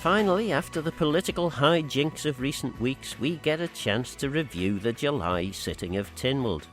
Finally, after the political hijinks of recent weeks, we get a chance to review the July sitting of Tynwald.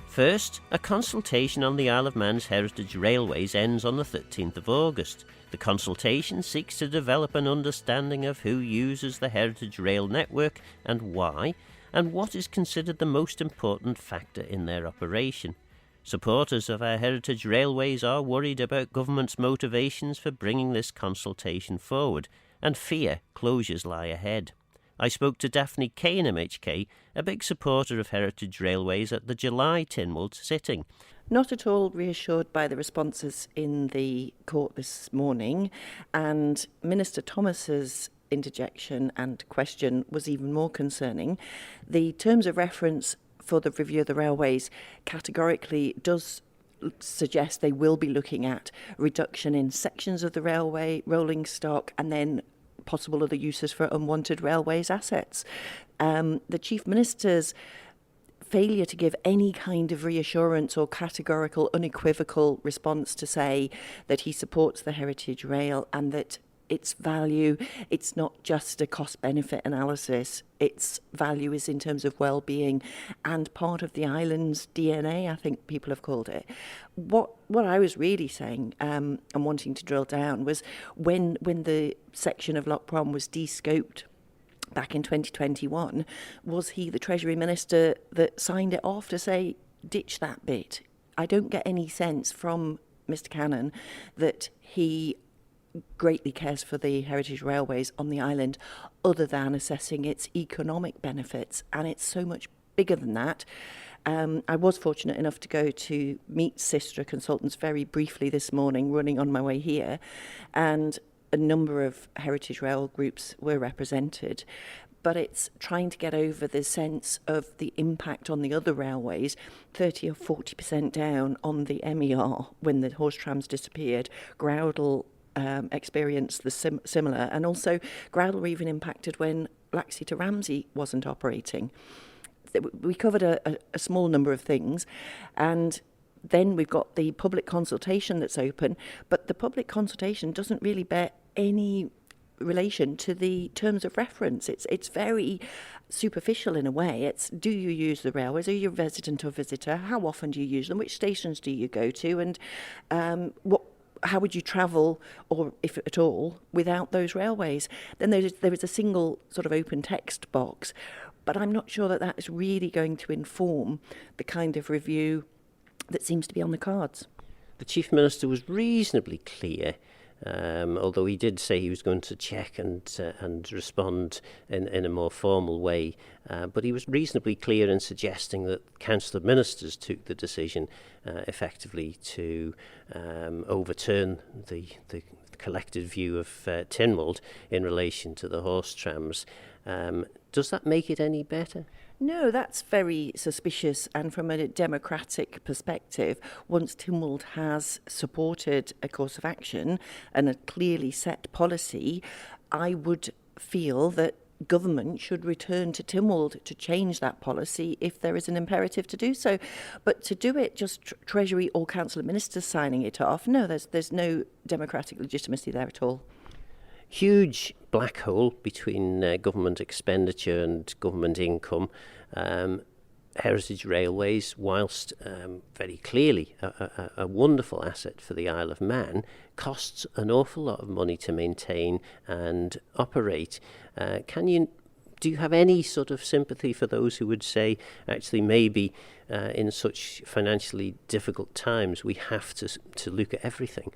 First, a consultation on the Isle of Man's heritage railways ends on the 13th of August. The consultation seeks to develop an understanding of who uses the heritage rail network and why, and what is considered the most important factor in their operation. Supporters of our heritage railways are worried about government's motivations for bringing this consultation forward, and fear closures lie ahead. I spoke to Daphne Kane, MHK, a big supporter of heritage railways, at the July Tynwald sitting. Not at all reassured by the responses in the court this morning, and Minister Thomas's interjection and question was even more concerning. The terms of reference for the review of the railways categorically does suggest they will be looking at reduction in sections of the railway, rolling stock, and then possible other uses for unwanted railways assets. The Chief Minister's failure to give any kind of reassurance or categorical, unequivocal response to say that he supports the heritage rail and that its value, it's not just a cost-benefit analysis, its value is in terms of well-being and part of the island's DNA, I think people have called it. What I was really saying and wanting to drill down was when the section of Loch Prom was de-scoped back in 2021, was he the Treasury Minister that signed it off to say, ditch that bit? I don't get any sense from Mr Cannon that he greatly cares for the heritage railways on the island other than assessing its economic benefits, and it's so much bigger than that. I was fortunate enough to go to meet Sistra consultants very briefly this morning, running on my way here, and a number of heritage rail groups were represented. But it's trying to get over the sense of the impact on the other railways, 30 or 40% down on the MER when the horse trams disappeared. Groudle experienced the similar, and also Groudle were even impacted when Blacksea to Ramsey wasn't operating. We covered a small number of things, and then we've got the public consultation that's open, but the public consultation doesn't really bear any relation to the terms of reference. It's very superficial in a way. It's, do you use the railways? Are you a resident or visitor? How often do you use them? Which stations do you go to? And how would you travel, or if at all, without those railways? Then there is a single sort of open text box, but I'm not sure that is really going to inform the kind of review that seems to be on the cards. The Chief Minister was reasonably clear, although he did say he was going to check and respond in a more formal way. But he was reasonably clear in suggesting that Council of Ministers took the decision effectively to overturn the collected view of Tynwald in relation to the horse trams. Does that make it any better? No, that's very suspicious, and from a democratic perspective, once Tynwald has supported a course of action and a clearly set policy, I would feel that government should return to Tynwald to change that policy if there is an imperative to do so. But to do it just Treasury or Council of Ministers signing it off, no, there's no democratic legitimacy there at all. Huge black hole between government expenditure and government income. Heritage railways, whilst very clearly a wonderful asset for the Isle of Man, costs an awful lot of money to maintain and operate. Do you have any sort of sympathy for those who would say, actually, maybe in such financially difficult times, we have to look at everything?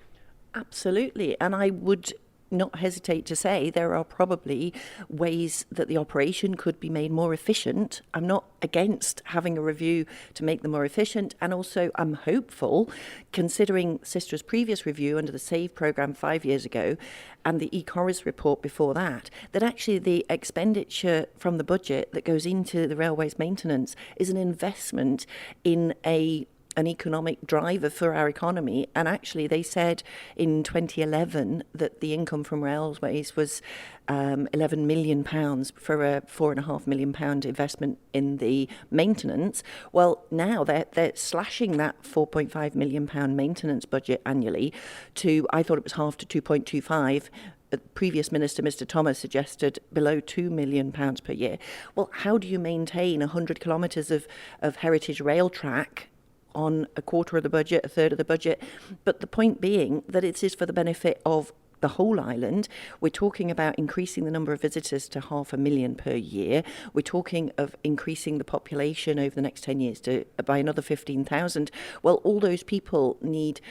Absolutely, and I would not hesitate to say there are probably ways that the operation could be made more efficient. I'm not against having a review to make them more efficient, and also I'm hopeful, considering Sistra's previous review under the SAVE programme 5 years ago and the eCorris report before that actually the expenditure from the budget that goes into the railways maintenance is an investment in an economic driver for our economy. And actually they said in 2011 that the income from railways was £11 million for a £4.5 million investment in the maintenance. Well, now they're slashing that £4.5 million maintenance budget annually to, I thought it was half, to 2.25 previous minister, Mr Thomas, suggested below £2 million per year. Well, how do you maintain 100 kilometres of heritage rail track on a quarter of the budget, a third of the budget? But the point being that it is for the benefit of the whole island. We're talking about increasing the number of visitors to 500,000 per year. We're talking of increasing the population over the next 10 years by another 15,000. Well, all those people need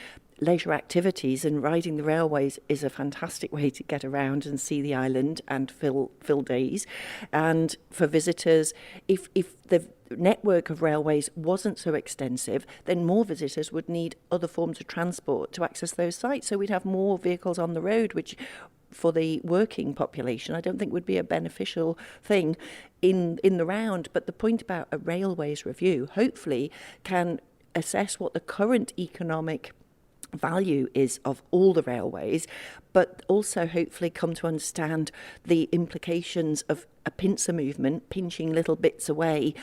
leisure activities, and riding the railways is a fantastic way to get around and see the island and fill days. And for visitors, if the network of railways wasn't so extensive, then more visitors would need other forms of transport to access those sites. So we'd have more vehicles on the road, which for the working population, I don't think would be a beneficial thing in the round. But the point about a railways review hopefully can assess what the current economic value is of all the railways, but also hopefully come to understand the implications of a pincer movement, pinching little bits away,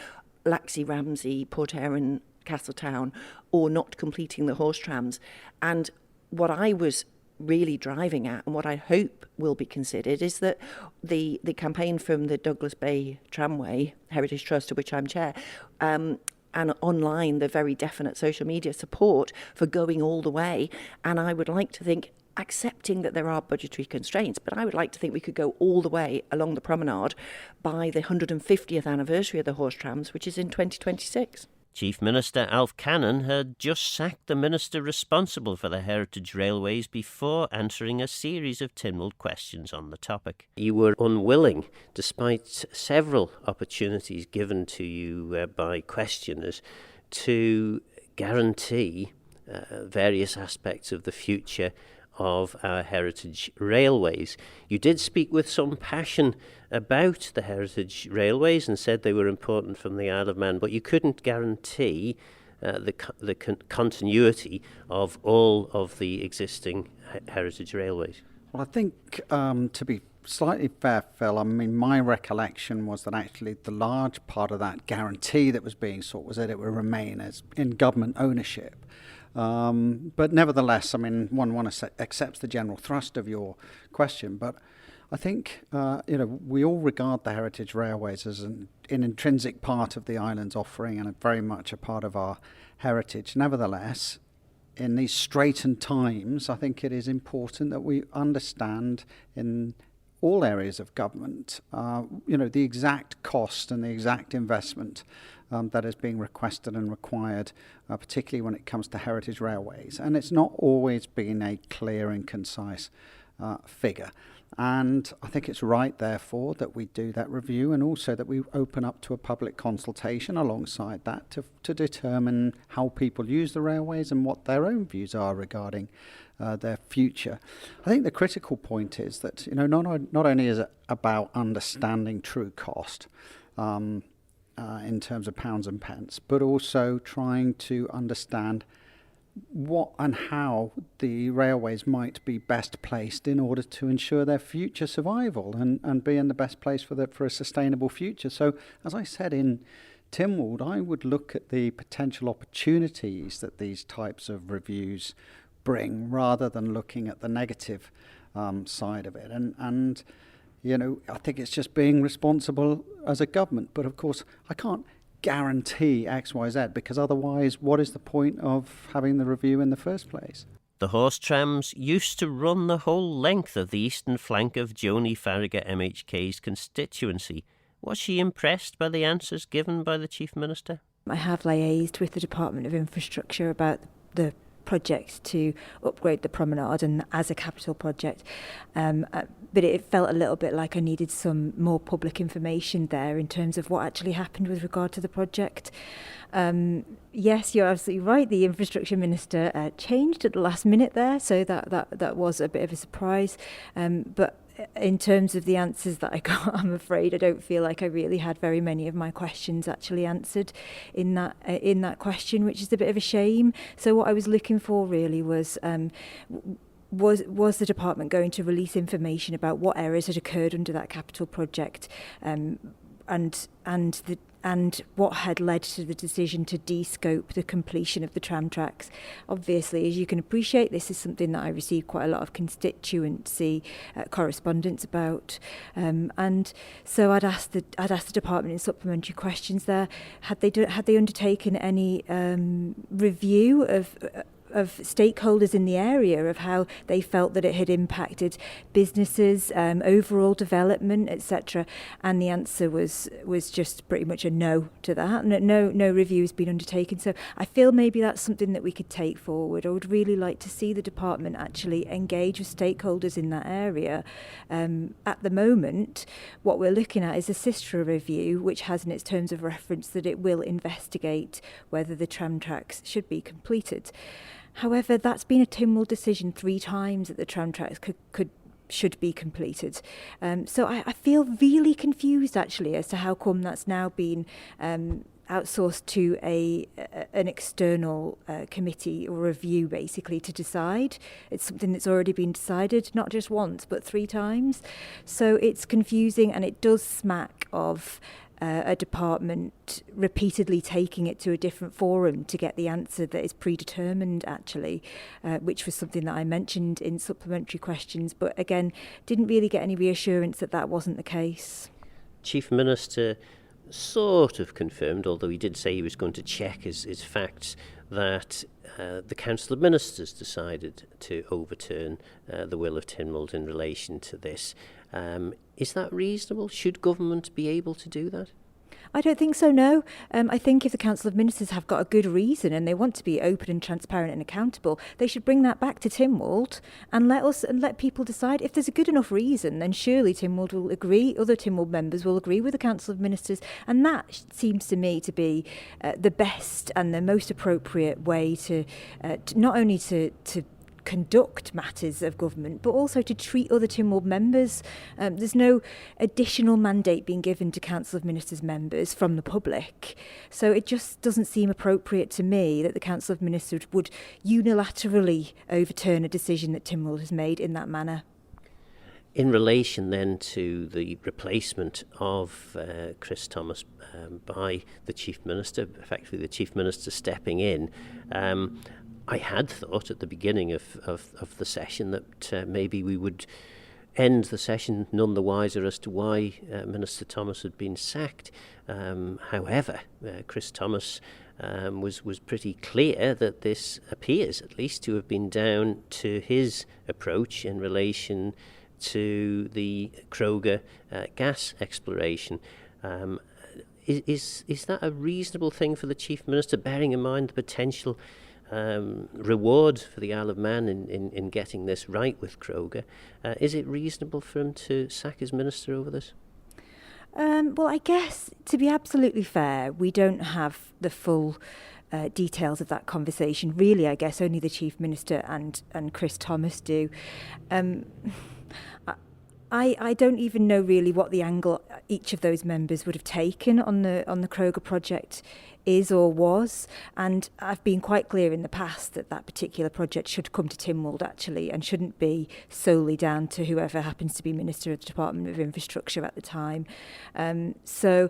Laxey, Ramsey, Port Erin, Castletown, or not completing the horse trams. And what I was really driving at, and what I hope will be considered, is that the campaign from the Douglas Bay Tramway Heritage Trust, of which I'm chair, and online, the very definite social media support for going all the way. And I would like to think, accepting that there are budgetary constraints, but I would like to think we could go all the way along the promenade by the 150th anniversary of the horse trams, which is in 2026. Chief Minister Alf Cannon had just sacked the minister responsible for the heritage railways before answering a series of Tynwald questions on the topic. You were unwilling, despite several opportunities given to you by questioners, to guarantee various aspects of the future of our heritage railways. You did speak with some passion about the heritage railways and said they were important from the Isle of Man, but you couldn't guarantee the continuity of all of the existing heritage railways. Well, I think to be slightly fair, Phil, I mean, my recollection was that actually the large part of that guarantee that was being sought was that it would remain as in government ownership. But nevertheless, I mean, one accepts the general thrust of your question, but I think, we all regard the heritage railways as an intrinsic part of the island's offering and very much a part of our heritage. Nevertheless, in these straitened times, I think it is important that we understand in all areas of government, the exact cost and the exact investment that is being requested and required, particularly when it comes to heritage railways. And it's not always been a clear and concise figure. And I think it's right, therefore, that we do that review and also that we open up to a public consultation alongside that to determine how people use the railways and what their own views are regarding their future. I think the critical point is that, not only is it about understanding true cost, in terms of pounds and pence, but also trying to understand what and how the railways might be best placed in order to ensure their future survival and be in the best place for a sustainable future. So, as I said in Tynwald, I would look at the potential opportunities that these types of reviews bring rather than looking at the negative side of it. And I think it's just being responsible as a government. But of course, I can't guarantee X, Y, Z, because otherwise, what is the point of having the review in the first place? The horse trams used to run the whole length of the eastern flank of Joni Farragher MHK's constituency. Was she impressed by the answers given by the Chief Minister? I have liaised with the Department of Infrastructure about the project to upgrade the promenade and as a capital project, but it felt a little bit like I needed some more public information there in terms of what actually happened with regard to the project. Yes, you're absolutely right. The Infrastructure Minister changed at the last minute there, so that was a bit of a surprise. But in terms of the answers that I got, I'm afraid I don't feel like I really had very many of my questions actually answered in that question, which is a bit of a shame. So what I was looking for really was the department going to release information about what errors had occurred under that capital project, and and what had led to the decision to de-scope the completion of the tram tracks. Obviously, as you can appreciate, this is something that I received quite a lot of constituency correspondence about, and so I'd asked the department in supplementary questions there, had they undertaken any review of stakeholders in the area, of how they felt that it had impacted businesses, overall development, etc. And the answer was just pretty much a no to that. No review has been undertaken. So I feel maybe that's something that we could take forward. I would really like to see the department actually engage with stakeholders in that area. At the moment, what we're looking at is a SISTRA review, which has in its terms of reference that it will investigate whether the tram tracks should be completed. However, that's been a Tynwald decision 3 times that the tram tracks should be completed. So I feel really confused actually as to how come that's now been outsourced to an external committee or review basically to decide. It's something that's already been decided, not just once but 3 times. So it's confusing, and it does smack of a department repeatedly taking it to a different forum to get the answer that is predetermined actually, which was something that I mentioned in supplementary questions, but again didn't really get any reassurance that that wasn't the case. Chief Minister sort of confirmed, although he did say he was going to check his facts, that the Council of Ministers decided to overturn the will of Tynwald in relation to this. Is that reasonable? Should government be able to do that? I don't think so, no. I think if the Council of Ministers have got a good reason and they want to be open and transparent and accountable, they should bring that back to Tynwald and let people decide. If there's a good enough reason, then surely Tynwald will agree, other Tynwald members will agree with the Council of Ministers, and that seems to me to be the best and the most appropriate way to not only to conduct matters of government, but also to treat other Tynwald members. There's no additional mandate being given to Council of Ministers members from the public. So it just doesn't seem appropriate to me that the Council of Ministers would unilaterally overturn a decision that Tynwald has made in that manner. In relation then to the replacement of Chris Thomas by the Chief Minister, effectively the Chief Minister stepping in, I had thought at the beginning of the session that maybe we would end the session none the wiser as to why Minister Thomas had been sacked. However, Chris Thomas was pretty clear that this appears at least to have been down to his approach in relation to the Kroger gas exploration. Is that a reasonable thing for the Chief Minister, bearing in mind the potential reward for the Isle of Man in getting this right with Kroger? Is it reasonable for him to sack his minister over this? Well, I guess, to be absolutely fair, we don't have the full details of that conversation. Really, I guess only the Chief Minister and Chris Thomas do. I don't even know really what the angle each of those members would have taken on the Kroger project is or was, and I've been quite clear in the past that particular project should come to Tynwald actually, and shouldn't be solely down to whoever happens to be Minister of the Department of Infrastructure at the time. So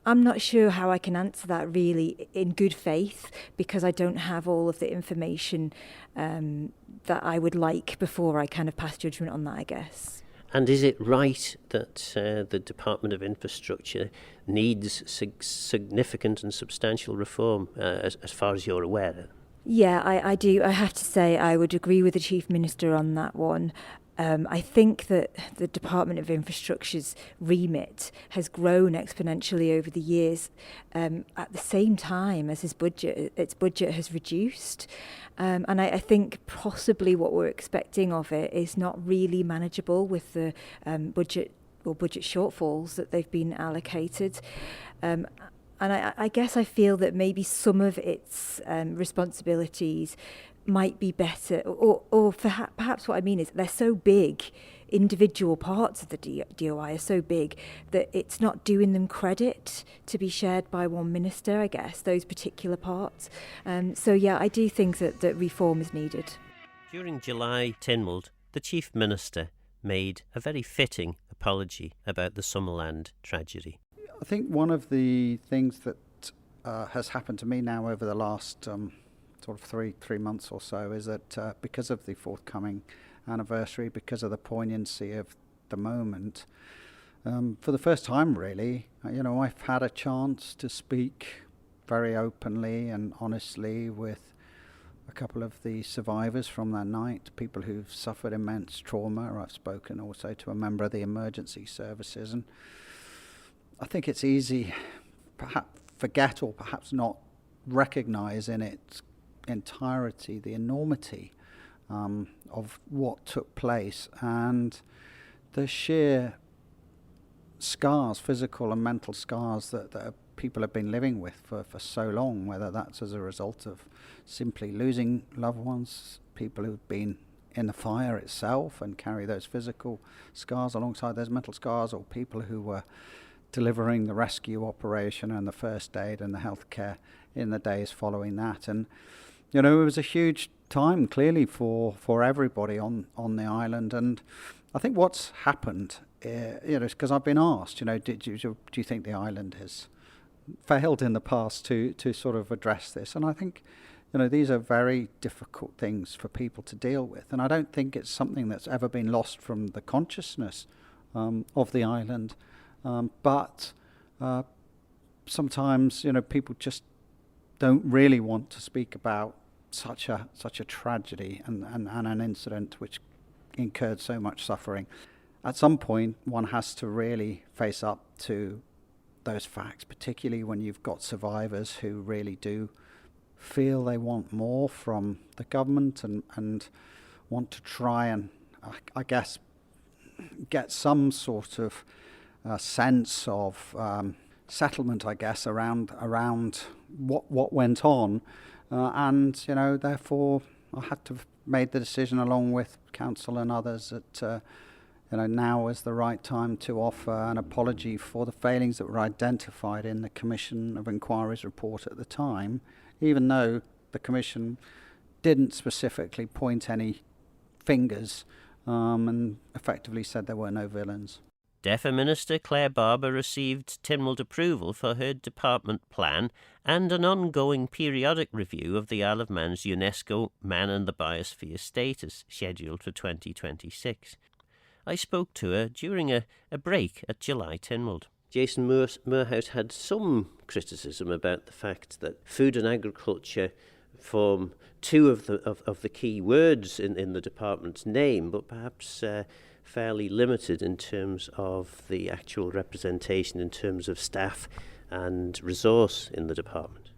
I'm not sure how I can answer that really in good faith, because I don't have all of the information that I would like before I kind of pass judgment on that, I guess. And is it right that the Department of Infrastructure needs significant and substantial reform, as far as you're aware? Yeah, I do. I have to say I would agree with the Chief Minister on that one. I think that the Department of Infrastructure's remit has grown exponentially over the years, at the same time as its budget has reduced. And I think possibly what we're expecting of it is not really manageable with the budget shortfalls that they've been allocated. And I guess I feel that maybe some of its responsibilities might be better, or perhaps what I mean is they're so big, individual parts of the DOI are so big that it's not doing them credit to be shared by one minister, I guess, those particular parts. So yeah, I do think that reform is needed. During July Tynwald, the Chief Minister made a very fitting apology about the Summerland tragedy. I think one of the things that has happened to me now over the last sort of three months or so is that because of the forthcoming anniversary, because of the poignancy of the moment, for the first time really, I've had a chance to speak very openly and honestly with a couple of the survivors from that night, people who've suffered immense trauma. I've spoken also to a member of the emergency services, and I think it's easy perhaps forget or perhaps not recognise in its entirety the enormity of what took place and the sheer scars, physical and mental scars that people have been living with for so long, whether that's as a result of simply losing loved ones, people who've been in the fire itself and carry those physical scars alongside those mental scars, or people who were delivering the rescue operation and the first aid and the healthcare in the days following that. And it was a huge time clearly for everybody on the island. And I think what's happened, because I've been asked, do you think the island has failed in the past to sort of address this? And I think these are very difficult things for people to deal with, and I don't think it's something that's ever been lost from the consciousness of the island. But sometimes, people just don't really want to speak about such a tragedy and an incident which incurred so much suffering. At some point, one has to really face up to those facts, particularly when you've got survivors who really do feel they want more from the government and want to try and, I guess, get some sort of sense of settlement, I guess, around what went on, and therefore I had to have made the decision along with council and others that now was the right time to offer an apology for the failings that were identified in the Commission of Inquiry's report at the time, even though the Commission didn't specifically point any fingers and effectively said there were no villains. DEFRA Minister Claire Barber received Tynwald approval for her department plan and an ongoing periodic review of the Isle of Man's UNESCO Man and the Biosphere status, scheduled for 2026. I spoke to her during a break at July Tynwald. Jason Moorhouse had some criticism about the fact that food and agriculture form two of the key words in the department's name, but perhaps fairly limited in terms of the actual representation in terms of staff and resource in the department.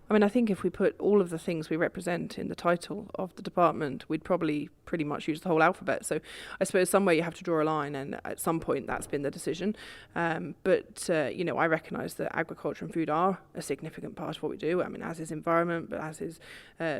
I mean, I think if we put all of the things we represent in the title of the department, we'd probably pretty much use the whole alphabet. So I suppose somewhere you have to draw a line, and at some point that's been the decision. But I recognise that agriculture and food are a significant part of what we do. I mean, as is environment, but as is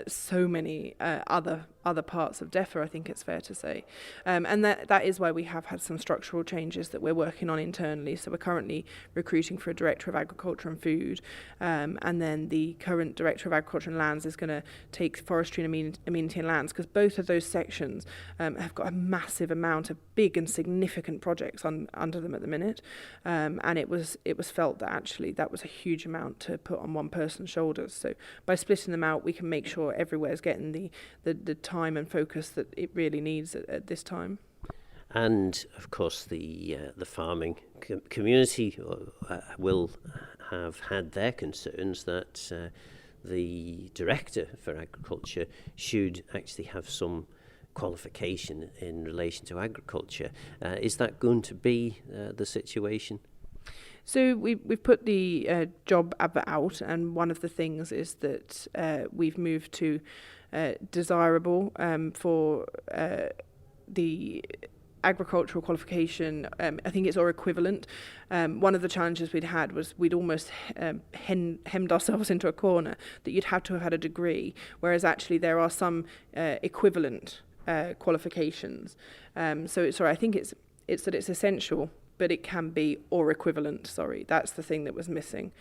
so many other parts of DEFRA, I think it's fair to say. And that is why we have had some structural changes that we're working on internally. So we're currently recruiting for a Director of Agriculture and Food, and then the current Director of Agriculture and Lands is going to take Forestry and Amenity and Lands, because both of those sections have got a massive amount of big and significant projects under them at the minute, and it was felt that actually that was a huge amount to put on one person's shoulders. So by splitting them out, we can make sure everywhere's getting the time and focus that it really needs at this time. And of course, the farming community will have had their concerns that the Director for Agriculture should actually have some qualification in relation to agriculture. Is that going to be the situation? So we've put the job advert out, and one of the things is that we've moved to desirable for the agricultural qualification. I think it's or equivalent. One of the challenges we'd had was we'd almost hemmed ourselves into a corner that you'd have to have had a degree, whereas actually there are some equivalent qualifications. I think it's that it's essential but it can be or equivalent. That's the thing that was missing.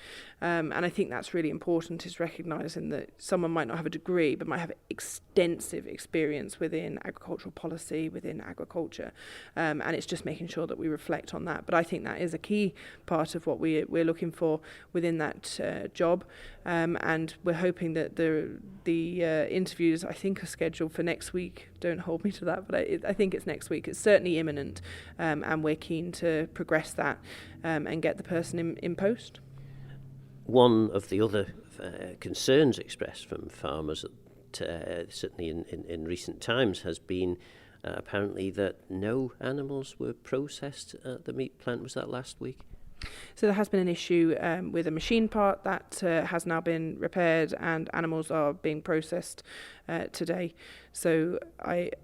And I think that's really important, is recognising that someone might not have a degree but might have extensive experience within agricultural policy, within agriculture, and it's just making sure that we reflect on that. But I think that is a key part of what we're looking for within that job, and we're hoping that the interviews, I think, are scheduled for next week. Don't hold me to that, but I think it's next week. It's certainly imminent, and we're keen to progress that and get the person in post. One of the other concerns expressed from farmers, certainly in recent times, has been apparently that no animals were processed at the meat plant. Was that last week? So there has been an issue with a machine part that has now been repaired, and animals are being processed today. So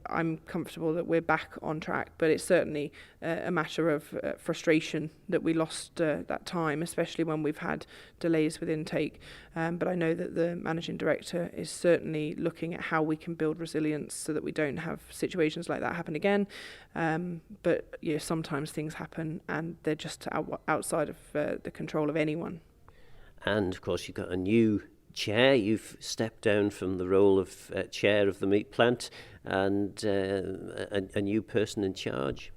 I'm comfortable that we're back on track, but it's certainly a matter of frustration that we lost that time, especially when we've had delays with intake. But I know that the managing director is certainly looking at how we can build resilience so that we don't have situations like that happen again. But sometimes things happen and they're just outside of the control of anyone. And of course, you've got a new chair. You've stepped down from the role of chair of the meat plant, and a new person in charge.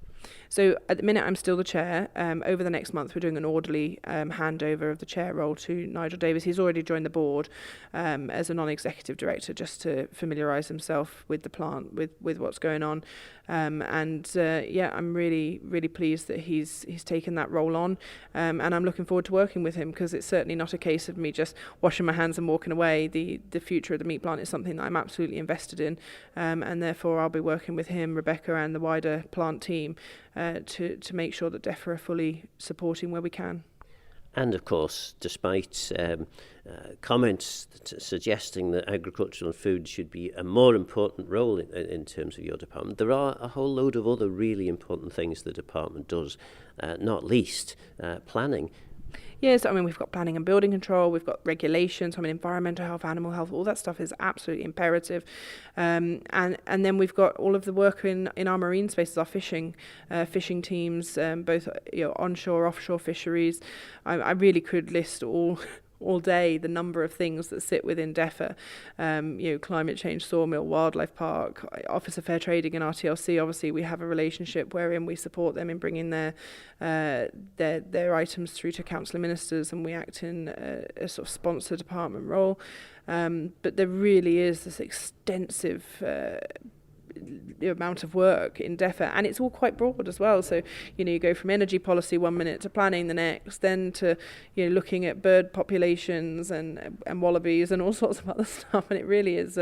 So at the minute, I'm still the chair. Over the next month, we're doing an orderly handover of the chair role to Nigel Davis. He's already joined the board as a non-executive director, just to familiarise himself with the plant, with what's going on. I'm really, really pleased that he's taken that role on, and I'm looking forward to working with him, because it's certainly not a case of me just washing my hands and walking away. The future of the meat plant is something that I'm absolutely invested in, and therefore I'll be working with him, Rebecca, and the wider plant team to make sure that DEFRA are fully supporting where we can. And of course, despite comments suggesting that agricultural and food should be a more important role in terms of your department, there are a whole load of other really important things the department does, not least planning. Yes, we've got planning and building control, we've got regulations, environmental health, animal health, all that stuff is absolutely imperative. And then we've got all of the work in our marine spaces, our fishing teams, both onshore, offshore fisheries. I really could list all day the number of things that sit within DEFRA, climate change, sawmill, wildlife park, Office of Fair Trading and RTLC. Obviously we have a relationship wherein we support them in bringing their items through to council and ministers, and we act in a sort of sponsor department role. But there really is this extensive the amount of work in DEFRA, and it's all quite broad as well. So you go from energy policy one minute to planning the next, then to looking at bird populations and wallabies and all sorts of other stuff, and it really is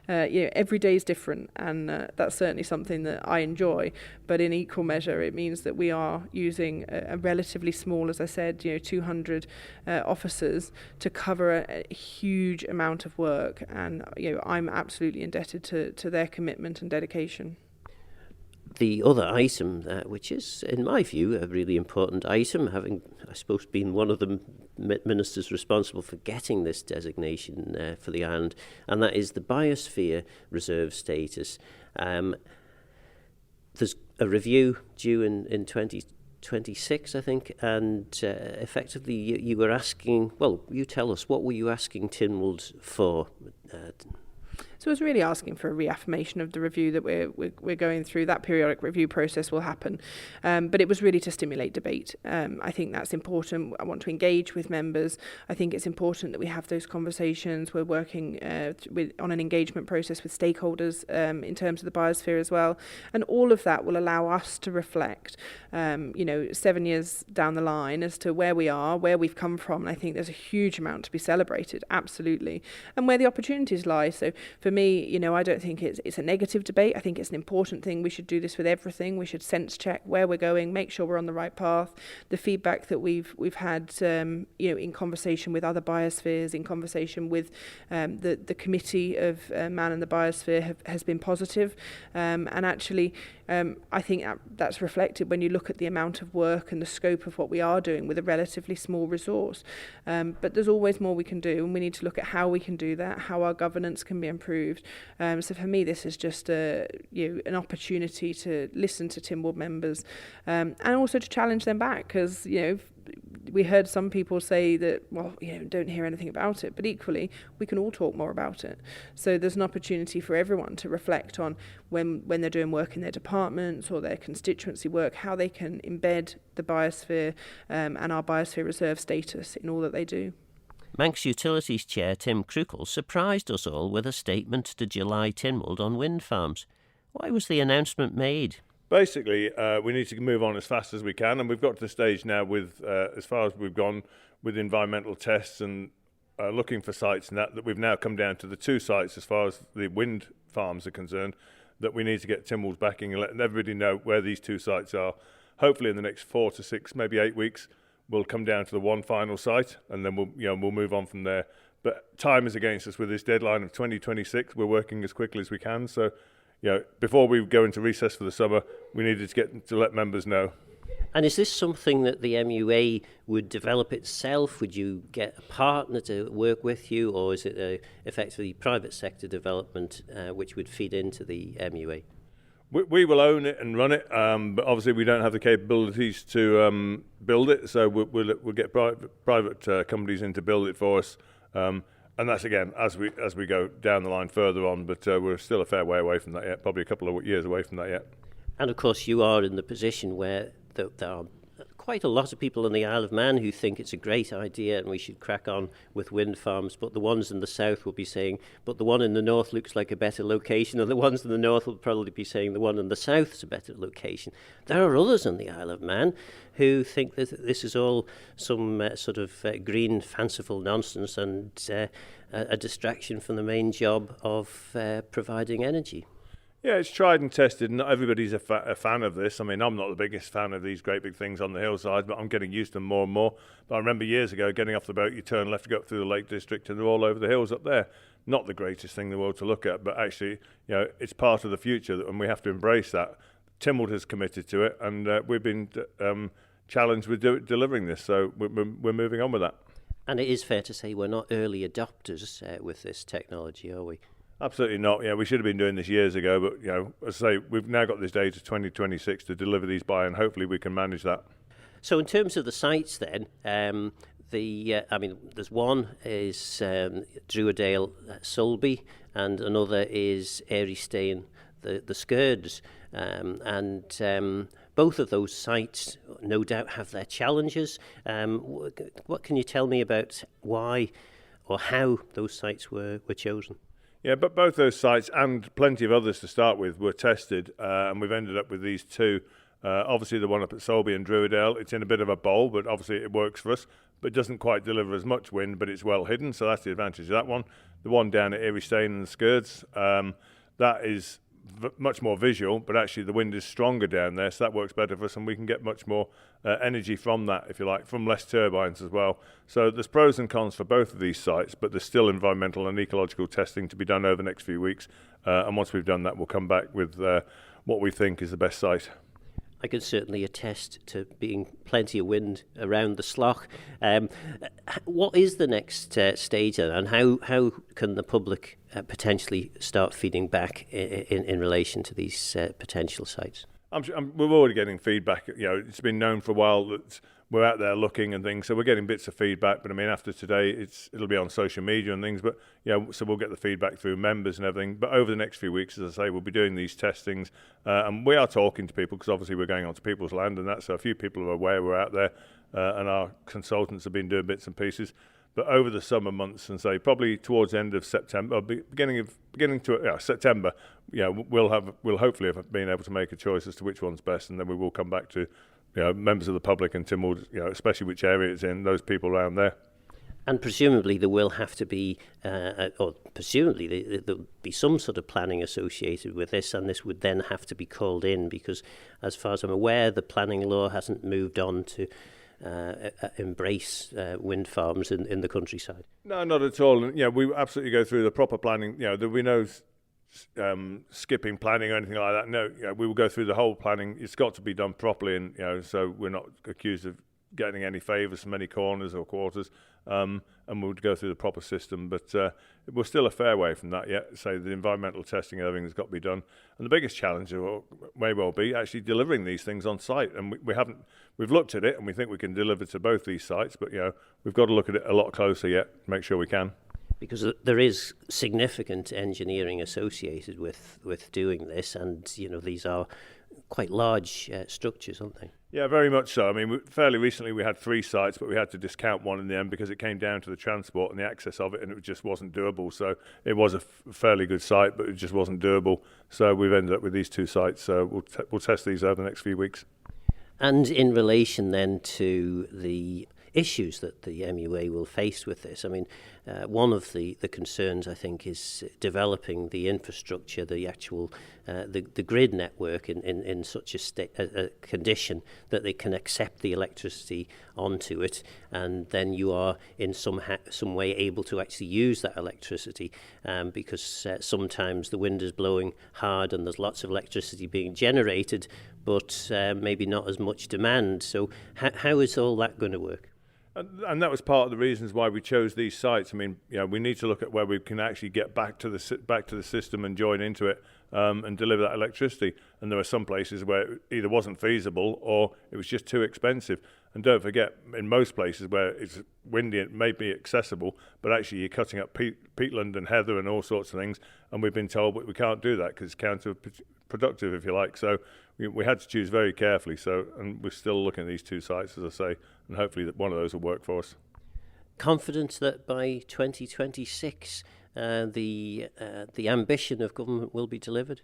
every day is different, and that's certainly something that I enjoy. But in equal measure, it means that we are using a relatively small, as I said, 200 officers to cover a huge amount of work, and I'm absolutely indebted to their commitment and dedication. The other item, which is, in my view, a really important item, having, I suppose, been one of the ministers responsible for getting this designation for the island, and that is the Biosphere reserve status. There's a review due in 2026, I think, and effectively you were asking, you tell us, what were you asking Tynwald for? So I was really asking for a reaffirmation of the review that we're going through. That periodic review process will happen, but it was really to stimulate debate. I think that's important. I want to engage with members. I think it's important that we have those conversations. We're working on an engagement process with stakeholders in terms of the biosphere as well, and all of that will allow us to reflect 7 years down the line as to where we are, where we've come from. And I think there's a huge amount to be celebrated, absolutely, and where the opportunities lie. So for me, I don't think it's a negative debate. I think it's an important thing. We should do this with everything. We should sense check where we're going, make sure we're on the right path. The feedback that we've had, in conversation with other biospheres, in conversation with the committee of Man and the Biosphere has been positive, and actually. I think that's reflected when you look at the amount of work and the scope of what we are doing with a relatively small resource. But there's always more we can do, and we need to look at how we can do that, how our governance can be improved, approved. So for me, this is just an opportunity to listen to Tynwald members, and also to challenge them back, because we heard some people say that, well, don't hear anything about it, but equally we can all talk more about it. So there's an opportunity for everyone to reflect on when they're doing work in their departments or their constituency work, how they can embed the biosphere and our biosphere reserve status in all that they do. Manx Utilities Chair Tim Krukle surprised us all with a statement to July Tynwald on wind farms. Why was the announcement made? Basically, we need to move on as fast as we can, and we've got to the stage now with, as far as we've gone with environmental tests and looking for sites, and that we've now come down to the 2 sites as far as the wind farms are concerned, that we need to get Tynwald's backing and letting everybody know where these 2 sites are. Hopefully in the next 4 to 6, maybe 8 weeks, we'll come down to the one final site, and then we'll move on from there. But time is against us with this deadline of 2026. We're working as quickly as we can, so before we go into recess for the summer, we needed to let members know. And is this something that the MUA would develop itself? Would you get a partner to work with you, or is it effectively private sector development which would feed into the MUA? We will own it and run it, but obviously we don't have the capabilities to build it, so we'll get private companies in to build it for us. And that's, again, as we go down the line further on, but we're still a fair way away from that yet, probably a couple of years away from that yet. And of course you are in the position where there are quite a lot of people in the Isle of Man who think it's a great idea and we should crack on with wind farms, but the ones in the south will be saying, but the one in the north looks like a better location, and the ones in the north will probably be saying the one in the south is a better location. There are others in the Isle of Man who think that this is all some sort of green, fanciful nonsense and a distraction from the main job of providing energy. Yeah, it's tried and tested. Not everybody's a fan of this. I mean, I'm not the biggest fan of these great big things on the hillside, but I'm getting used to them more and more. But I remember years ago getting off the boat, you turn left to go up through the Lake District, and they're all over the hills up there. Not the greatest thing in the world to look at, but actually, it's part of the future, and we have to embrace that. Tynwald has committed to it, and we've been challenged with delivering this, so we're moving on with that. And it is fair to say we're not early adopters with this technology, are we? Absolutely not. Yeah, we should have been doing this years ago, but as I say, we've now got this date of 2026 to deliver these by, and hopefully we can manage that. So in terms of the sites, then, there's one is Druidale, Sulby, and another is Airystane, the Skurds, and both of those sites, no doubt, have their challenges. What can you tell me about why or how those sites were chosen? Yeah, but both those sites and plenty of others to start with were tested, and we've ended up with these 2. Obviously, the one up at Sulby and Druidale, it's in a bit of a bowl, but obviously it works for us, but it doesn't quite deliver as much wind, but it's well hidden, so that's the advantage of that one. The one down at Airystane and the Skurds, that is much more visual, but actually the wind is stronger down there, so that works better for us, and we can get much more energy from that, if you like, from less turbines as well. So there's pros and cons for both of these sites, but there's still environmental and ecological testing to be done over the next few weeks, and once we've done that, we'll come back with what we think is the best site. I can certainly attest to being plenty of wind around the Slough. What is the next stage, and how can the public potentially start feeding back in relation to these potential sites? We're already getting feedback. It's been known for a while that we're out there looking and things, so we're getting bits of feedback. But I mean, after today, it'll be on social media and things. But so we'll get the feedback through members and everything. But over the next few weeks, as I say, we'll be doing these testings, and we are talking to people because obviously we're going onto people's land, and that's so a few people are aware we're out there, and our consultants have been doing bits and pieces. But over the summer months, and say probably towards the end of September, or beginning to September, we'll hopefully have been able to make a choice as to which one's best, and then we will come back to members of the public and Tynwald, especially which area it's in, those people around there. And presumably there will have to be, there'll be some sort of planning associated with this, and this would then have to be called in because, as far as I'm aware, the planning law hasn't moved on to embrace wind farms in the countryside. No, not at all. And, we absolutely go through the proper planning. There'll be no skipping planning or anything like that. No, we will go through the whole planning. It's got to be done properly, and so we're not accused of getting any favours from any corners or quarters, and we would go through the proper system. But we're still a fair way from that yet. So the environmental testing and everything has got to be done. And the biggest challenge may well be actually delivering these things on site. And we haven't. We've looked at it and we think we can deliver to both these sites, but we've got to look at it a lot closer yet, make sure we can. Because there is significant engineering associated with doing this, and these are quite large structures, aren't they? Yeah, very much so. I mean, fairly recently we had 3 sites, but we had to discount one in the end because it came down to the transport and the access of it, and it just wasn't doable. So it was a fairly good site, but it just wasn't doable. So we've ended up with these 2 sites. So we'll test these over the next few weeks. And in relation then to the issues that the MUA will face with this, I mean, one of the concerns, I think, is developing the infrastructure, the actual the grid network in such a condition that they can accept the electricity onto it, and then you are in some way able to actually use that electricity, because sometimes the wind is blowing hard and there's lots of electricity being generated, but maybe not as much demand. So how is all that going to work? And that was part of the reasons why we chose these sites. I mean, we need to look at where we can actually get back to the system and join into it and deliver that electricity. And there were some places where it either wasn't feasible or it was just too expensive. And don't forget, in most places where it's windy, it may be accessible, but actually you're cutting up peatland and heather and all sorts of things. And we've been told we can't do that because it's counterproductive, if you like. So we had to choose very carefully. And we're still looking at these 2 sites, as I say, and hopefully that one of those will work for us. Confident that by 2026 the ambition of government will be delivered?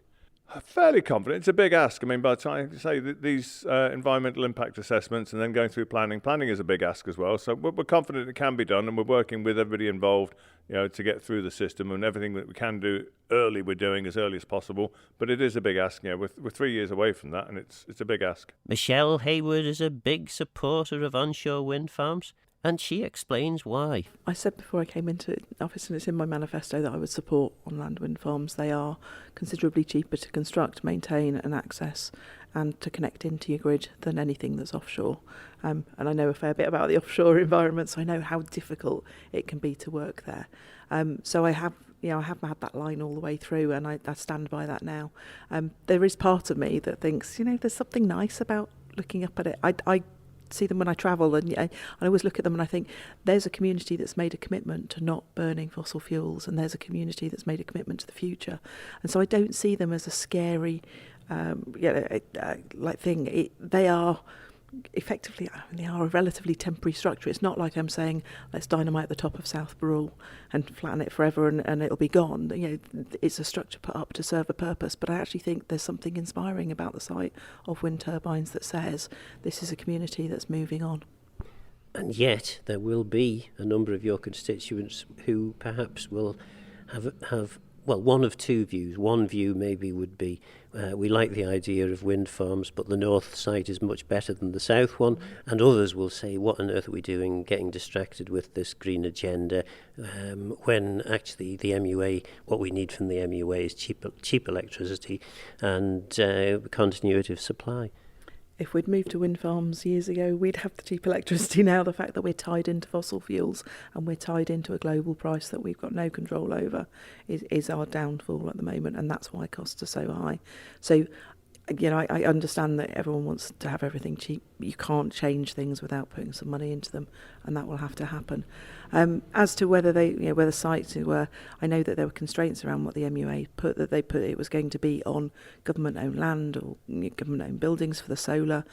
Fairly confident. It's a big ask. I mean, by the time you say that these environmental impact assessments and then going through planning is a big ask as well. So we're confident it can be done, and we're working with everybody involved, to get through the system, and everything that we can do early, we're doing as early as possible. But it is a big ask. We're 3 years away from that, and it's a big ask. Michelle Hayward is a big supporter of onshore wind farms, and she explains why. I said before I came into office, and it's in my manifesto, that I would support on-land wind farms. They are considerably cheaper to construct, maintain and access, and to connect into your grid than anything that's offshore. And I know a fair bit about the offshore environment, so I know how difficult it can be to work there. So I have had that line all the way through, and I stand by that now. There is part of me that thinks, there's something nice about looking up at it. I see them when I travel, and I always look at them and I think there's a community that's made a commitment to not burning fossil fuels, and there's a community that's made a commitment to the future. And so I don't see them as a scary thing. They are effectively, they are a relatively temporary structure. It's not like I'm saying let's dynamite the top of South Barrule and flatten it forever and it'll be gone. It's a structure put up to serve a purpose, but I actually think there's something inspiring about the sight of wind turbines that says this is a community that's moving on. And yet there will be a number of your constituents who perhaps will have one of 2 views. One view maybe would be we like the idea of wind farms, but the north side is much better than the south one. And others will say, what on earth are we doing getting distracted with this green agenda when actually the MUA, what we need from the MUA is cheap electricity and continuity of supply. If we'd moved to wind farms years ago, we'd have the cheap electricity now. The fact that we're tied into fossil fuels and we're tied into a global price that we've got no control over is our downfall at the moment, and that's why costs are so high. So, I understand that everyone wants to have everything cheap. You can't change things without putting some money into them, and that will have to happen. As to whether whether sites were, I know that there were constraints around what the MUA put it was going to be on government-owned land or government-owned buildings for the solar,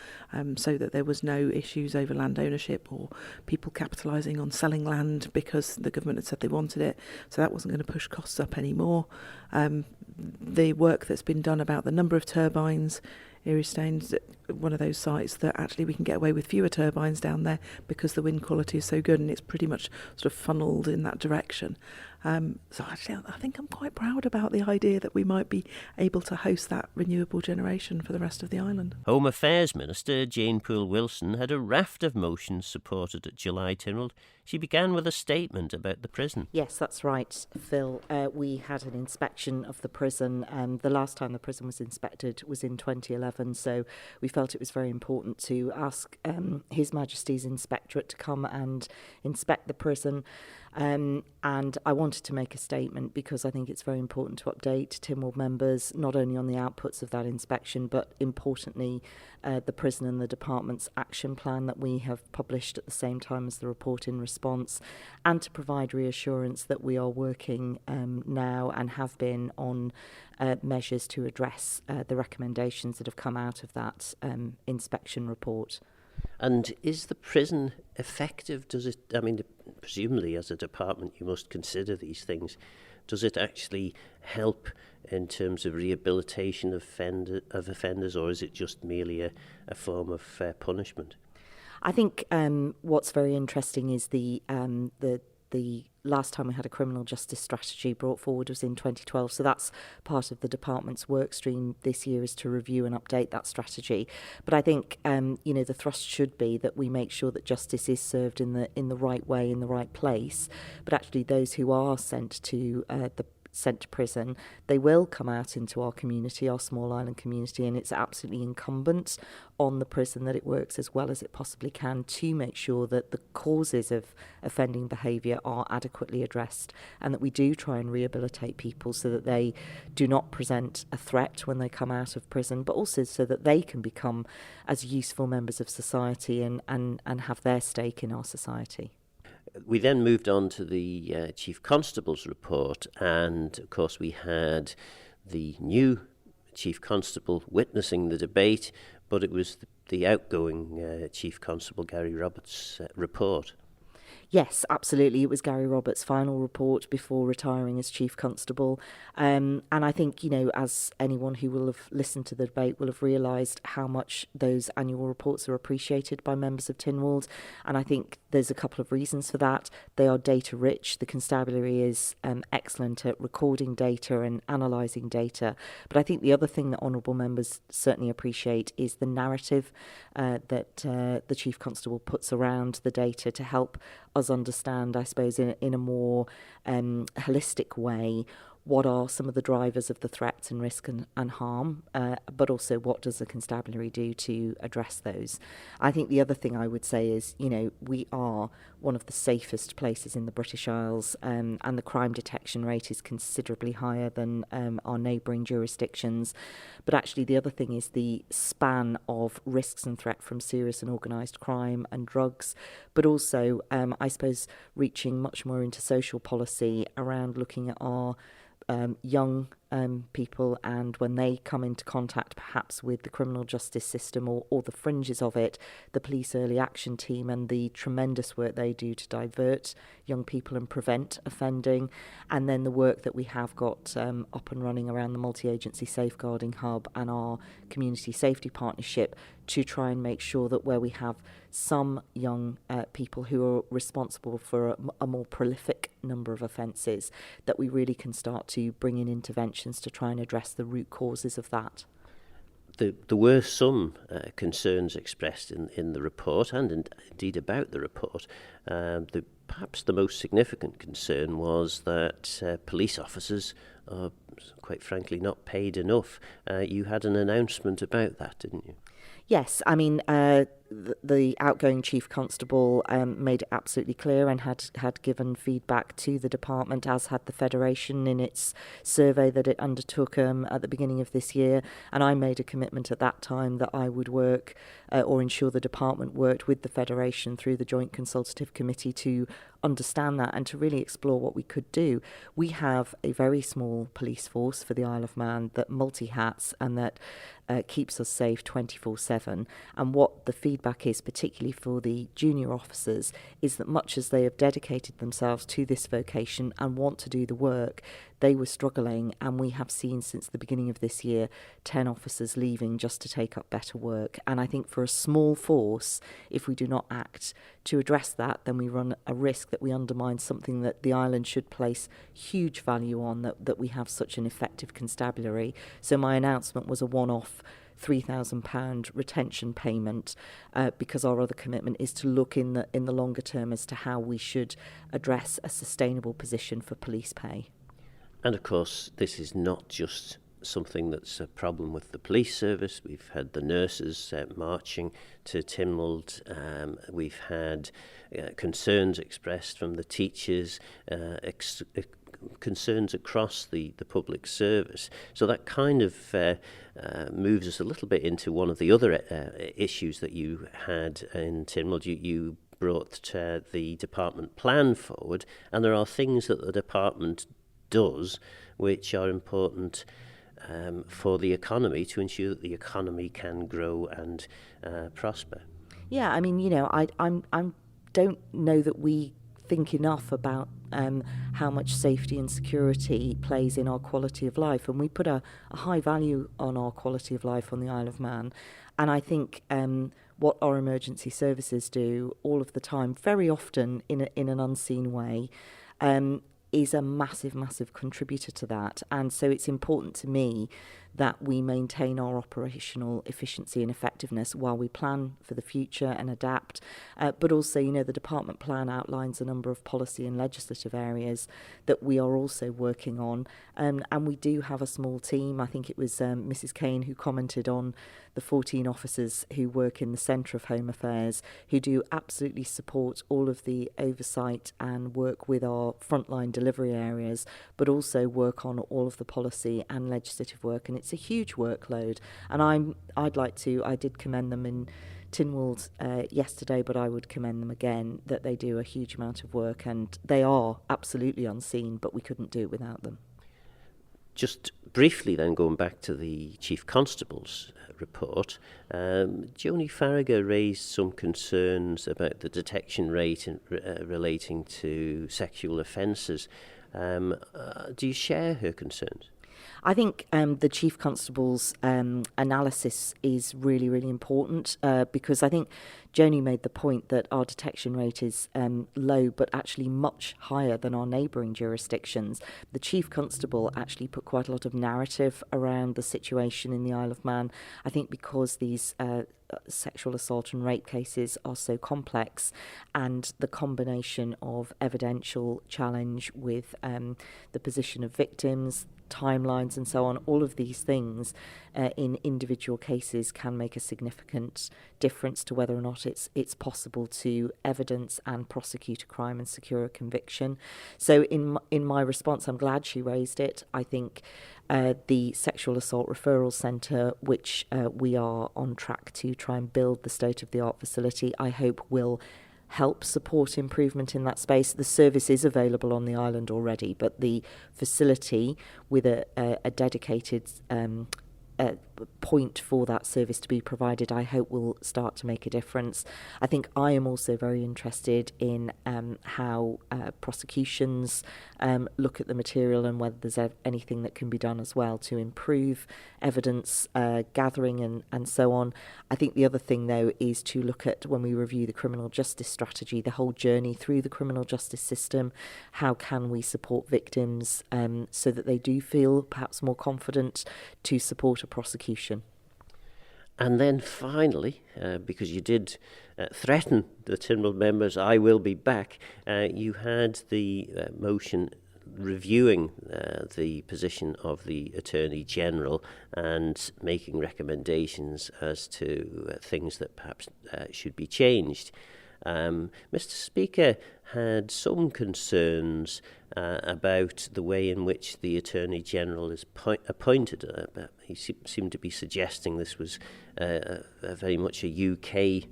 so that there was no issues over land ownership or people capitalising on selling land because the government had said they wanted it. So that wasn't going to push costs up anymore. The work that's been done about the number of turbines, Eriestone's one of those sites that actually we can get away with fewer turbines down there because the wind quality is so good, and it's pretty much sort of funneled in that direction. So actually, I think I'm quite proud about the idea that we might be able to host that renewable generation for the rest of the island. Home Affairs Minister Jane Poole-Wilson had a raft of motions supported at July Tynwald. She began with a statement about the prison. Yes, that's right, Phil. We had an inspection of the prison. The last time the prison was inspected was in 2011, so we felt it was very important to ask His Majesty's Inspectorate to come and inspect the prison. And I wanted to make a statement because I think it's very important to update Tynwald members not only on the outputs of that inspection, but importantly the prison and the department's action plan that we have published at the same time as the report in response, and to provide reassurance that we are working now and have been on measures to address the recommendations that have come out of that inspection report. And is the prison effective? Does it, I mean, presumably as a department you must consider these things. Does it actually help in terms of rehabilitation of offenders, or is it just merely a form of punishment? I think what's very interesting is the last time we had a criminal justice strategy brought forward was in 2012. So that's part of the department's work stream this year, is to review and update that strategy. But I think the thrust should be that we make sure that justice is served in the right way, in the right place. But actually, those who are sent to prison, they will come out into our community, our small island community, and it's absolutely incumbent on the prison that it works as well as it possibly can to make sure that the causes of offending behaviour are adequately addressed, and that we do try and rehabilitate people so that they do not present a threat when they come out of prison, but also so that they can become as useful members of society and have their stake in our society. We then moved on to the Chief Constable's report, and of course we had the new Chief Constable witnessing the debate, but it was the outgoing Chief Constable Gary Roberts' report. Yes, absolutely. It was Gary Roberts' final report before retiring as Chief Constable. And I think, as anyone who will have listened to the debate will have realised how much those annual reports are appreciated by members of Tynwald. And I think there's a couple of reasons for that. They are data rich. The constabulary is excellent at recording data and analysing data. But I think the other thing that honourable members certainly appreciate is the narrative that the Chief Constable puts around the data to help us understand, I suppose, in a more holistic way, what are some of the drivers of the threats and risk and harm, but also what does the constabulary do to address those. I think the other thing I would say is, we are one of the safest places in the British Isles, and the crime detection rate is considerably higher than our neighbouring jurisdictions. But actually the other thing is the span of risks and threat from serious and organised crime and drugs, but also, I suppose, reaching much more into social policy around looking at our young people, and when they come into contact perhaps with the criminal justice system or the fringes of it, the police early action team and the tremendous work they do to divert young people and prevent offending, and then the work that we have got up and running around the multi-agency safeguarding hub and our community safety partnership to try and make sure that where we have some young people who are responsible for a more prolific number of offences, that we really can start to bring in interventions to try and address the root causes of that. There were some concerns expressed in the report, and indeed about the report. Perhaps the most significant concern was that police officers are, quite frankly, not paid enough. You had an announcement about that, didn't you? Yes, I mean, the outgoing Chief Constable made it absolutely clear and had given feedback to the department, as had the Federation in its survey that it undertook at the beginning of this year. And I made a commitment at that time that I would work or ensure the department worked with the Federation through the Joint Consultative Committee to understand that and to really explore what we could do. We have a very small police force for the Isle of Man that multi-hats and that keeps us safe 24/7. And what the feedback feedback is, particularly for the junior officers, is that much as they have dedicated themselves to this vocation and want to do the work, they were struggling, and we have seen since the beginning of this year 10 officers leaving just to take up better work. And I think for a small force, if we do not act to address that, then we run a risk that we undermine something that the island should place huge value on, that we have such an effective constabulary. So my announcement was a one-off £3,000 retention payment, because our other commitment is to look in the longer term as to how we should address a sustainable position for police pay. And of course, this is not just something that's a problem with the police service. We've had the nurses marching to Tynwald. We've had concerns expressed from the teachers, concerns across the public service. So that kind of moves us a little bit into one of the other issues that you had in Tynwald. You brought the department plan forward, and there are things that the department does which are important for the economy, to ensure that the economy can grow and prosper. Yeah, I mean, I don't know that we think enough about how much safety and security plays in our quality of life, and we put a high value on our quality of life on the Isle of Man. And I think what our emergency services do all of the time, very often in an unseen way, is a massive contributor to that. And so it's important to me that we maintain our operational efficiency and effectiveness while we plan for the future and adapt. But also, the department plan outlines a number of policy and legislative areas that we are also working on. And we do have a small team. I think it was Mrs. Kane who commented on the 14 officers who work in the Centre of Home Affairs, who do absolutely support all of the oversight and work with our frontline delivery areas, but also work on all of the policy and legislative work. And it's a huge workload. And I did commend them in Tynwald yesterday, but I would commend them again, that they do a huge amount of work, and they are absolutely unseen, but we couldn't do it without them. Just briefly then, going back to the Chief Constable's report, Joni Farragher raised some concerns about the detection rate relating to sexual offences. Do you share her concerns? I think the Chief Constable's analysis is really important, because I think Joni made the point that our detection rate is low, but actually much higher than our neighbouring jurisdictions. The Chief Constable actually put quite a lot of narrative around the situation in the Isle of Man. I think because these sexual assault and rape cases are so complex, and the combination of evidential challenge with the position of victims, timelines and so on, all of these things in individual cases can make a significant difference to whether or not it's possible to evidence and prosecute a crime and secure a conviction. So in my response, I'm glad she raised it. I think the Sexual Assault Referral Centre, which we are on track to try and build the state-of-the-art facility, I hope will help support improvement in that space. The service is available on the island already, but the facility with a dedicated point for that service to be provided, I hope will start to make a difference. I think I am also very interested in how prosecutions look at the material, and whether there's anything that can be done as well to improve evidence gathering and so on. I think the other thing, though, is to look at, when we review the criminal justice strategy, the whole journey through the criminal justice system. How can we support victims so that they do feel perhaps more confident to support a prosecution? And then finally, because you did threaten the Tynwald members, I will be back, you had the motion reviewing the position of the Attorney General and making recommendations as to things that perhaps should be changed. Mr. Speaker had some concerns about the way in which the Attorney General is appointed. He seemed to be suggesting this was very much a UK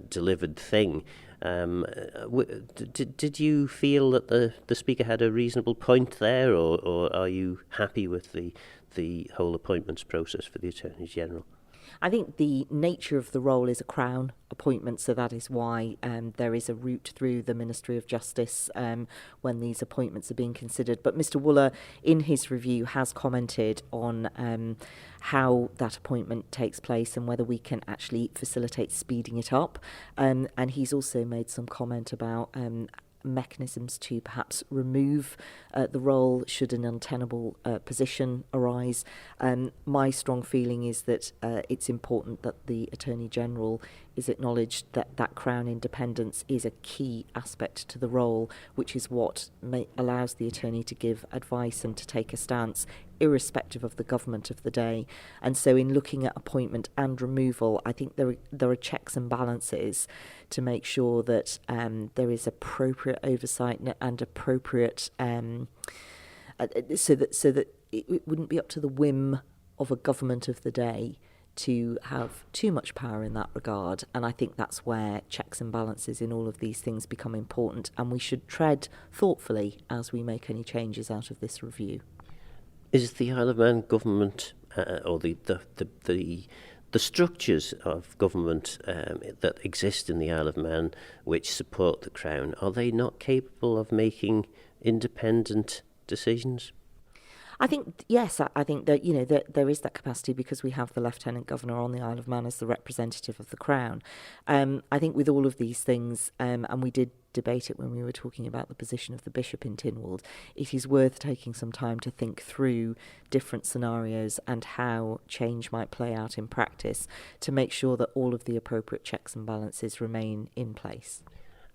delivered thing. Did you feel that the Speaker had a reasonable point there, or are you happy with the whole appointments process for the Attorney General? I think the nature of the role is a Crown appointment, so that is why there is a route through the Ministry of Justice when these appointments are being considered. But Mr Wooler, in his review, has commented on how that appointment takes place and whether we can actually facilitate speeding it up. And he's also made some comment about mechanisms to perhaps remove the role should an untenable position arise. My strong feeling is that it's important that the Attorney General is acknowledged that Crown independence is a key aspect to the role, which is what allows the Attorney to give advice and to take a stance irrespective of the government of the day. And so in looking at appointment and removal, I think there are checks and balances to make sure that there is appropriate oversight and appropriate so that it wouldn't be up to the whim of a government of the day to have too much power in that regard. And I think that's where checks and balances in all of these things become important, and we should tread thoughtfully as we make any changes out of this review. Is the Isle of Man government or the structures of government that exist in the Isle of Man which support the Crown, are they not capable of making independent decisions? I think, yes, I think that, that there is that capacity because we have the Lieutenant Governor on the Isle of Man as the representative of the Crown. I think with all of these things, and we did debate it when we were talking about the position of the Bishop in Tynwald, it is worth taking some time to think through different scenarios and how change might play out in practice to make sure that all of the appropriate checks and balances remain in place.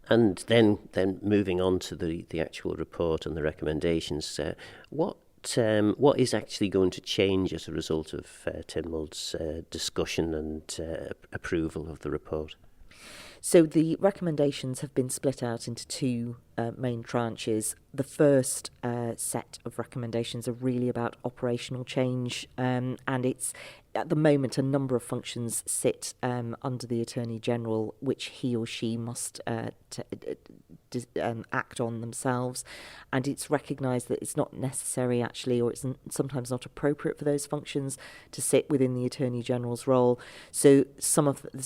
And then moving on to the actual report and the recommendations, what is actually going to change as a result of Tynwald's discussion and approval of the report? So the recommendations have been split out into two main tranches. The first set of recommendations are really about operational change, and it's at the moment a number of functions sit under the Attorney General, which he or she must act on themselves, and it's recognised that it's not necessary actually, or it's sometimes not appropriate for those functions to sit within the Attorney General's role. So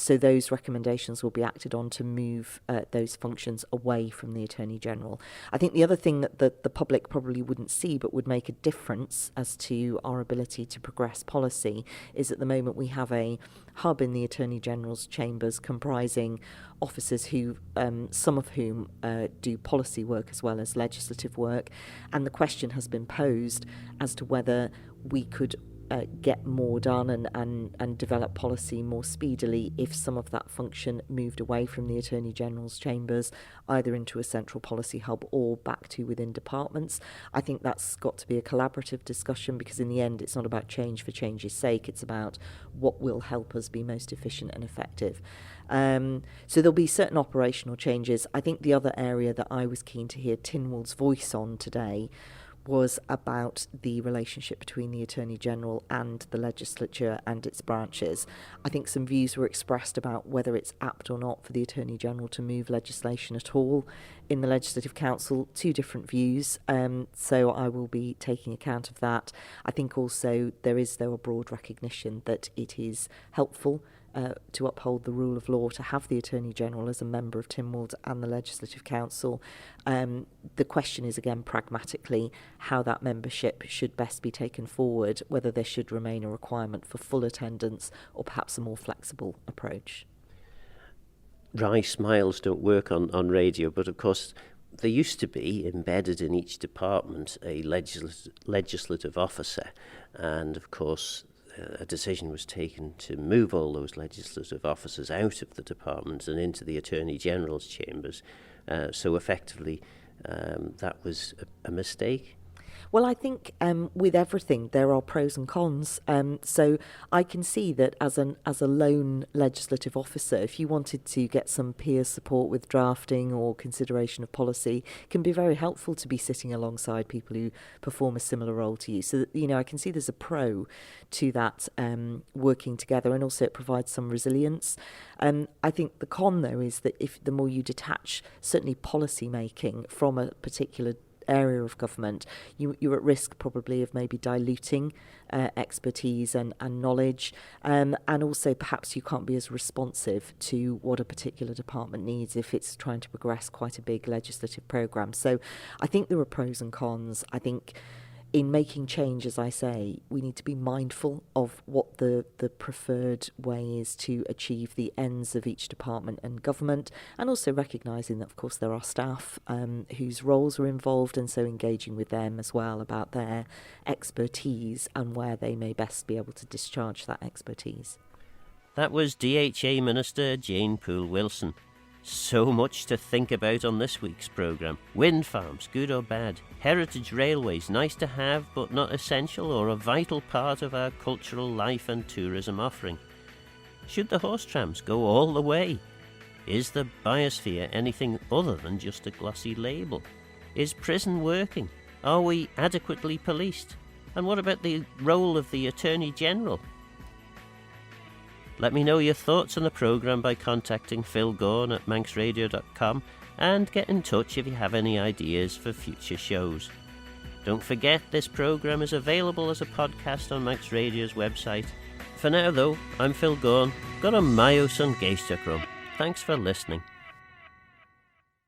those recommendations will be acted on to move those functions away from the Attorney General. I think the other thing that the public probably wouldn't see but would make a difference as to our ability to progress policy is at the moment we have a hub in the Attorney General's chambers comprising officers who, some of whom do policy work as well as legislative work, and the question has been posed as to whether we could get more done and develop policy more speedily if some of that function moved away from the Attorney General's chambers, either into a central policy hub or back to within departments. I think that's got to be a collaborative discussion because in the end it's not about change for change's sake, it's about what will help us be most efficient and effective. So there'll be certain operational changes. I think the other area that I was keen to hear Tynwald's voice on today was about the relationship between the Attorney General and the legislature and its branches. I think some views were expressed about whether it's apt or not for the Attorney General to move legislation at all in the Legislative Council. Two different views, so I will be taking account of that. I think also there is, though, a broad recognition that it is helpful to uphold the rule of law, to have the Attorney General as a member of Tynwald and the Legislative Council. The question is, again, pragmatically, how that membership should best be taken forward, whether there should remain a requirement for full attendance or perhaps a more flexible approach. Wry smiles don't work on radio, but of course there used to be embedded in each department a legislative officer, and of course a decision was taken to move all those legislative officers out of the department and into the Attorney General's chambers. So effectively, that was a mistake. Well, I think with everything there are pros and cons. So I can see that as a lone legislative officer, if you wanted to get some peer support with drafting or consideration of policy, it can be very helpful to be sitting alongside people who perform a similar role to you. So, I can see there's a pro to that working together, and also it provides some resilience. I think the con, though, is that if the more you detach certainly policy making from a particular area of government, you're at risk probably of maybe diluting expertise and knowledge, and also perhaps you can't be as responsive to what a particular department needs if it's trying to progress quite a big legislative programme. So I think there are pros and cons. I think in making change, as I say, we need to be mindful of what the preferred way is to achieve the ends of each department and government, and also recognising that, of course, there are staff whose roles are involved, and so engaging with them as well about their expertise and where they may best be able to discharge that expertise. That was DHA Minister Jane Poole-Wilson. So much to think about on this week's programme. Wind farms, good or bad. Heritage railways, nice to have but not essential or a vital part of our cultural life and tourism offering. Should the horse trams go all the way? Is the Biosphere anything other than just a glossy label? Is prison working? Are we adequately policed? And what about the role of the Attorney General? Let me know your thoughts on the programme by contacting Phil Gorn at manxradio.com, and get in touch if you have any ideas for future shows. Don't forget, this programme is available as a podcast on Manx Radio's website. For now though, I'm Phil Gorn, got a Mayo son geistach rum. Thanks for listening.